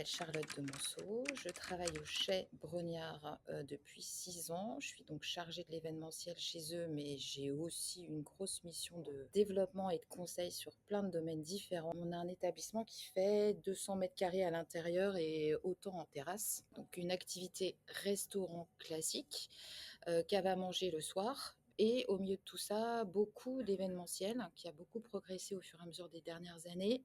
m'appelle Charlotte de Monceau. Je travaille au Chez Brognard depuis 6 ans. Je suis donc chargée de l'événementiel chez eux, mais j'ai aussi une grosse mission de développement et de conseil sur plein de domaines différents. On a un établissement qui fait 200 mètres carrés à l'intérieur et autant en terrasse. Donc une activité restaurant classique, cave à manger le soir. Et au milieu de tout ça, beaucoup d'événementiel qui a beaucoup progressé au fur et à mesure des dernières années.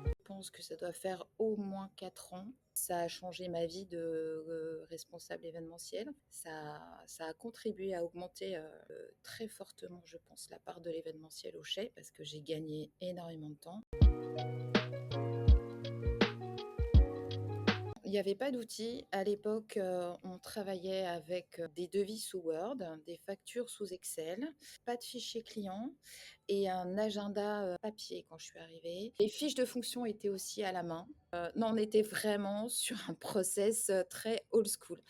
Je pense que ça doit faire au moins 4 ans. Ça a changé ma vie de responsable événementiel. Ça a contribué à augmenter très fortement, je pense, la part de l'événementiel au Chez parce que j'ai gagné énormément de temps. Il n'y avait pas d'outils. À l'époque, on travaillait avec des devis sous Word, des factures sous Excel, pas de fichier client et un agenda papier quand je suis arrivée. Les fiches de fonction étaient aussi à la main. Non, on était vraiment sur un process très old school.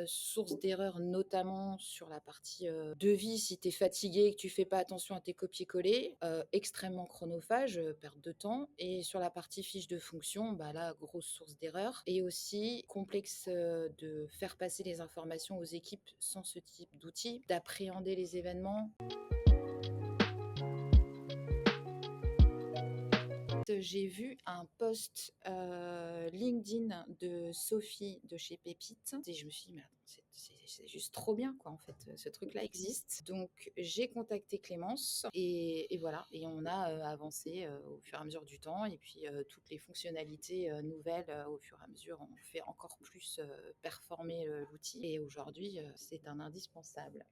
Source d'erreur notamment sur la partie devis si tu es fatigué et que tu fais pas attention à tes copier-coller, extrêmement chronophage, perte de temps. Et sur la partie fiche de fonction, bah là, grosse source d'erreur. Et aussi complexe de faire passer les informations aux équipes sans ce type d'outils, d'appréhender les événements. J'ai vu un post LinkedIn de Sophie de chez Pépite et je me suis dit, mais attends, c'est juste trop bien, quoi, en fait, ce truc-là existe. Donc, j'ai contacté Clémence et voilà. Et on a avancé au fur et à mesure du temps. Et puis, toutes les fonctionnalités nouvelles, au fur et à mesure, on fait encore plus performer l'outil. Et aujourd'hui, c'est un indispensable.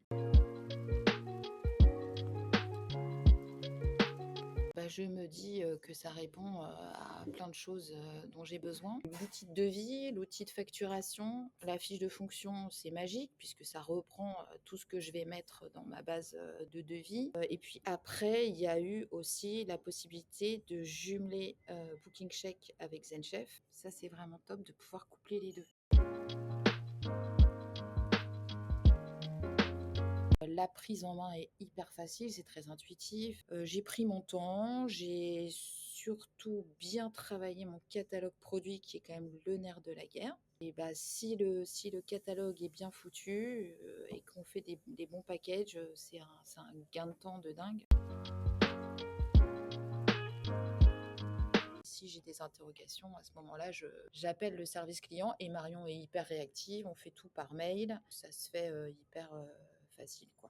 Je me dis que ça répond à plein de choses dont j'ai besoin. L'outil de devis, l'outil de facturation, la fiche de fonction, c'est magique puisque ça reprend tout ce que je vais mettre dans ma base de devis. Et puis après, il y a eu aussi la possibilité de jumeler Booking Check avec ZenChef. Ça, c'est vraiment top de pouvoir coupler les deux. La prise en main est hyper facile, c'est très intuitif. J'ai pris mon temps, j'ai surtout bien travaillé mon catalogue produit qui est quand même le nerf de la guerre. Et si le catalogue est bien foutu et qu'on fait des bons packages, c'est un gain de temps de dingue. Si j'ai des interrogations, à ce moment-là, j'appelle le service client et Marion est hyper réactive. On fait tout par mail. Ça se fait hyper facile, quoi.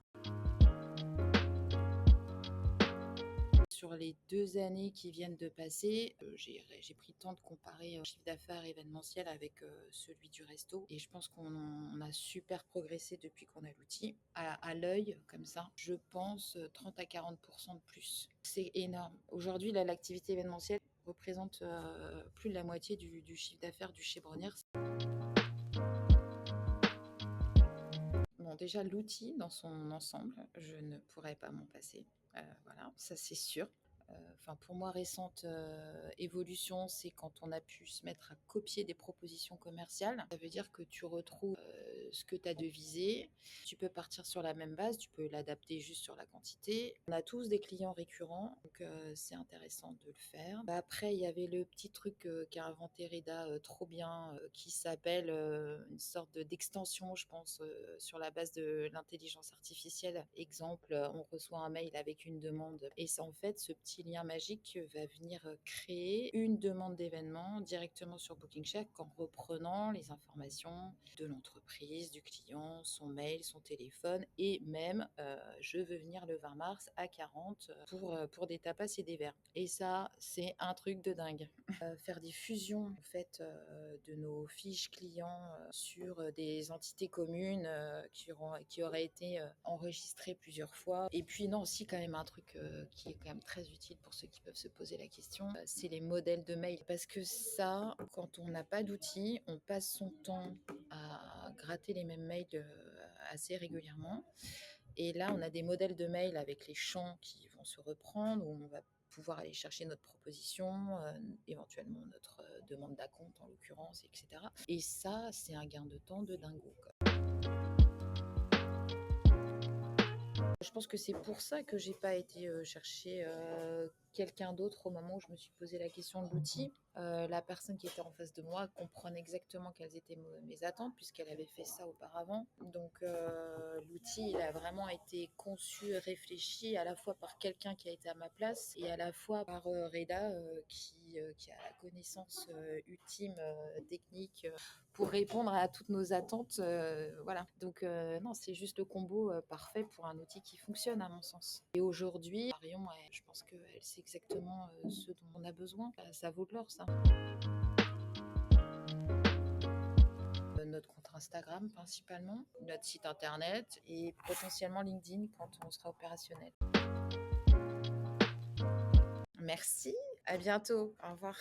Sur les 2 années qui viennent de passer, j'ai pris le temps de comparer le chiffre d'affaires événementiel avec celui du resto. Et je pense qu'on a super progressé depuis qu'on a l'outil. À l'œil, comme ça, je pense 30 à 40% de plus. C'est énorme. Aujourd'hui, là, l'activité événementielle représente plus de la moitié du chiffre d'affaires du Chez Brognard. Bon, déjà, l'outil dans son ensemble, je ne pourrais pas m'en passer. Voilà, ça c'est sûr. Enfin, pour moi, récente évolution, c'est quand on a pu se mettre à copier des propositions commerciales. Ça veut dire que tu retrouves ce que tu as devisé. Tu peux partir sur la même base, tu peux l'adapter juste sur la quantité. On a tous des clients récurrents, donc c'est intéressant de le faire. Après, il y avait le petit truc qu'a inventé Reda trop bien, qui s'appelle une sorte d'extension, je pense, sur la base de l'intelligence artificielle. Exemple, on reçoit un mail avec une demande et c'est en fait ce petit lien magique va venir créer une demande d'événement directement sur Booking Check en reprenant les informations de l'entreprise, du client, son mail, son téléphone et même je veux venir le 20 mars à 40 pour des tapas et des verres. Et ça, c'est un truc de dingue. Faire des fusions en fait de nos fiches clients sur des entités communes qui auraient été enregistrées plusieurs fois. Et puis non, aussi quand même un truc qui est quand même très utile pour ceux qui peuvent se poser la question, c'est les modèles de mail. Parce que ça, quand on n'a pas d'outils, on passe son temps à gratter les mêmes mails assez régulièrement. Et là, on a des modèles de mail avec les champs qui vont se reprendre, où on va pouvoir aller chercher notre proposition, éventuellement notre demande d'acompte en l'occurrence, etc. Et ça, c'est un gain de temps de dingo, quoi. Je pense que c'est pour ça que j'ai pas été, chercher, quelqu'un d'autre au moment où je me suis posé la question de l'outil. La personne qui était en face de moi comprenait exactement quelles étaient mes attentes puisqu'elle avait fait ça auparavant. Donc l'outil, il a vraiment été conçu, réfléchi à la fois par quelqu'un qui a été à ma place et à la fois par, Reda, qui a la connaissance, ultime, technique, pour répondre à toutes nos attentes. Voilà. Donc, non, c'est juste le combo parfait pour un outil qui fonctionne, à mon sens. Et aujourd'hui, Marion, je pense qu'elle sait exactement ce dont on a besoin. Ça vaut de l'or, ça. Notre compte Instagram, principalement, notre site internet et potentiellement LinkedIn quand on sera opérationnel. Merci, à bientôt. Au revoir.